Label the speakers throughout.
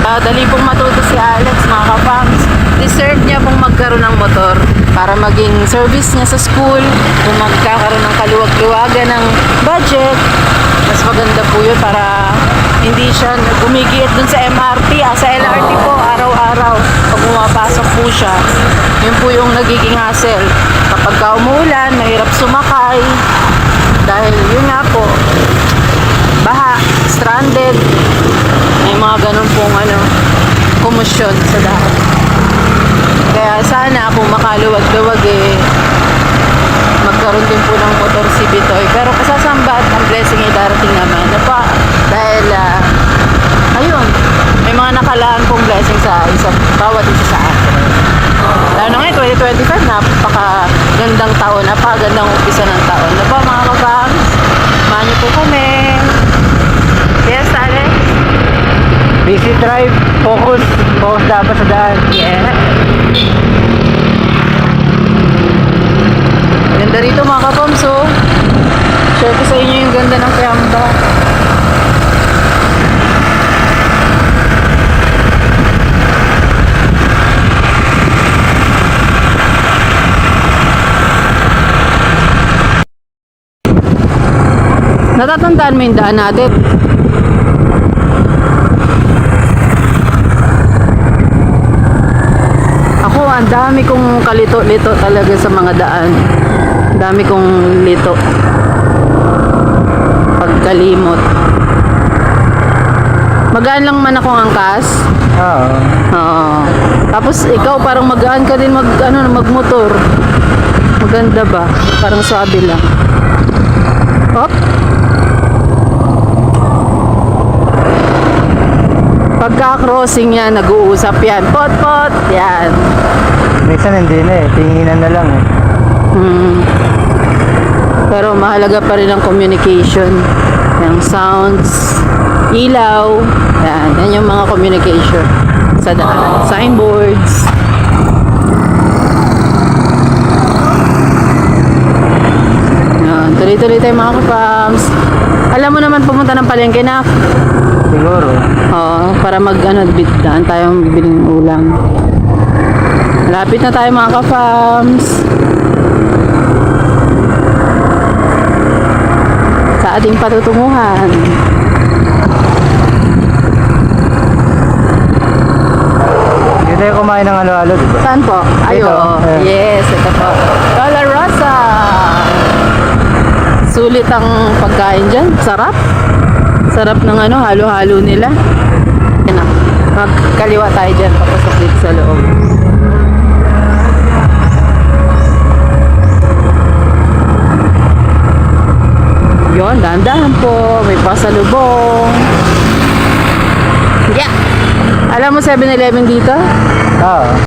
Speaker 1: Dali pong matuto si Alex, mga kapangs. Deserve niya pong magkaroon ng motor para maging service niya sa school. Kung magkakaroon ng kaluwag-luwagan ng budget, mas maganda po yun para hindi siya gumigiit dun sa MRT, sa LRT po araw-araw. Pag pumapasok po siya, yun po yung nagiging hassle. Kapag ka umuulan, mahirap sumakay. Dahil yun nga po, baha, stranded, may mga ganun pong kumusyon sa dahat. Kaya sana kung makaluwag-luwag magkaroon din po ng motor si Bitoy. Pero kasasamba at ang blessing ay darating naman. Dahil ayun, may mga nakalaan pong blessing sa bawat isa sa atin. Lalo na ngayon, 2025, napakagandang taon, napakagandang umpisa ng taon. Mga kabang, samahan niyo po kami. Yes, Alex?
Speaker 2: Busy drive, focus dapat sa daan.
Speaker 1: Yeah. Ganda rito mga kapamso. Share ko sa inyo yung ganda ng Kiamba. Natatandaan mo yung daan natin? Ako, ang dami kong kalito-lito talaga sa mga daan. Ang dami kong lito. Pagkalimot. Magaan lang man akong angkas.
Speaker 2: Oo.
Speaker 1: Oo. Tapos ikaw parang magaan ka din magmotor. Maganda ba? Parang sabi lang. Hop. Pagka-crossing yan, nag-uusap yan. Pot-pot. Yan.
Speaker 2: Minsan hindi na tinginan na lang
Speaker 1: Pero mahalaga pa rin ang communication. Yung sounds, ilaw. Yan yung mga communication sa daan. Signboards. Yan. Tuloy-tuloy tayo mga kapams. Alam mo naman pumunta ng palengke na.
Speaker 2: Siguro.
Speaker 1: Oo, para daan tayong bibiling ulam. Lapit na tayo mga ka-farms. Sa ating patutunguhan.
Speaker 2: Hindi tayo kumain ng halo-halo, diba?
Speaker 1: Saan po?
Speaker 2: Ito.
Speaker 1: Yes, ito po. Lola Rosa. Sulit ang pagkain dyan. Sarap. Sarap ng halo-halo nila. Magkaliwa tayo dyan, papasok dito sa loob. Yun, dahan-dahan po. May pasalubong. Yeah! Alam mo 7-Eleven dito?
Speaker 2: Oo.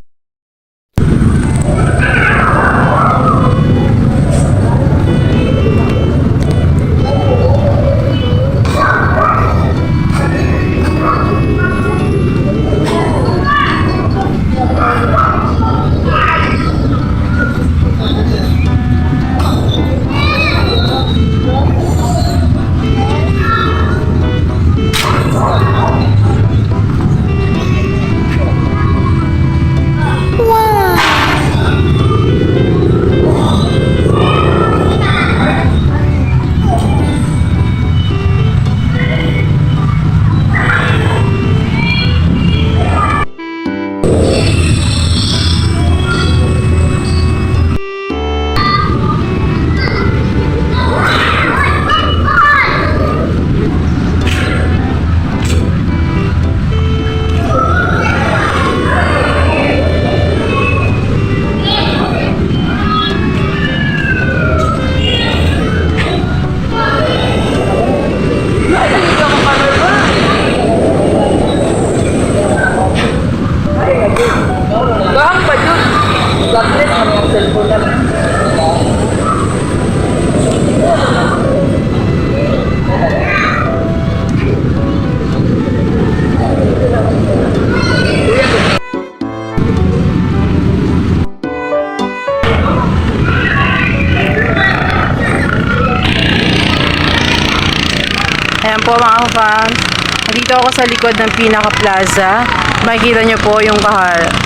Speaker 1: Nandito ako sa likod ng Pinaka Plaza. Makikita nyo po yung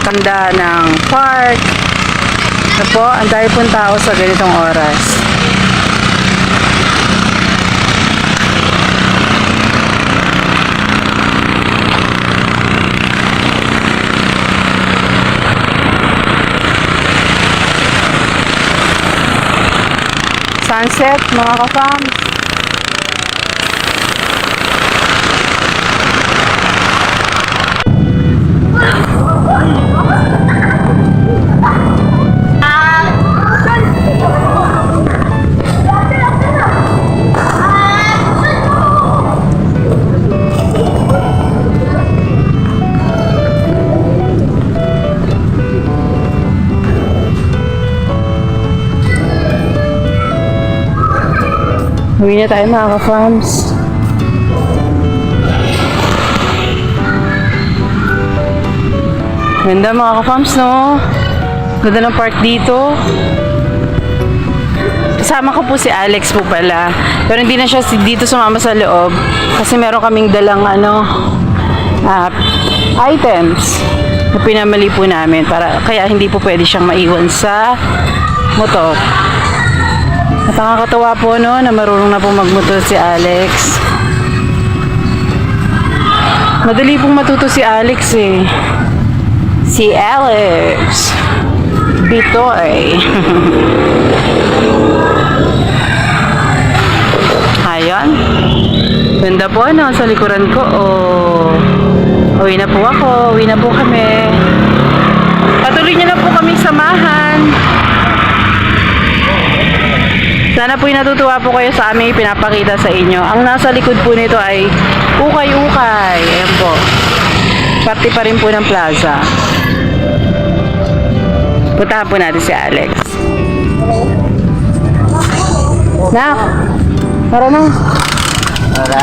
Speaker 1: kanda ng park. Ito po, ang dami pong tao sa ganitong oras. Sunset, mga ka-fams. Uwi na tayo mga ka-farms. Ganda mga ka-farms, no? Ganda ng park dito. Kasama ko po si Alex po pala. Pero hindi na siya dito sumama sa loob. Kasi meron kaming dalang items na pinamali po namin. Kaya hindi po pwede siyang maiwan sa motor. At nakakatawa po no, na marunong na po magmotor si Alex. Madali pong matuto si Alex eh. Si Alex. Bitoy. Ayan. Ganda po no, sa likuran ko. Oh. Uwi na po ako. Uwi na po kami. Patuloy niyo na po kami samahan. Sana po natutuwa po kayo sa aming pinapakita sa inyo. Ang nasa likod po nito ay ukay-ukay. Ayan po. Parte pa rin po ng plaza. Puntahan po natin si Alex. Nak! Tara na.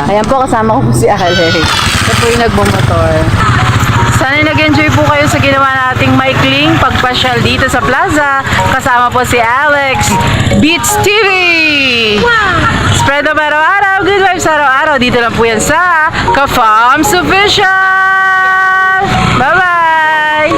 Speaker 1: Ayan po, kasama ko po si Alex. Ito po yung nagbumotor. Sana nag-enjoy po kayo sa ginawa nating maikling pagpasyal dito sa plaza. Kasama po si Alex Beats TV! Wow! Spread up araw-araw, good vibes araw-araw. Dito lang po yan sa Ka-Farms Official! Bye-bye!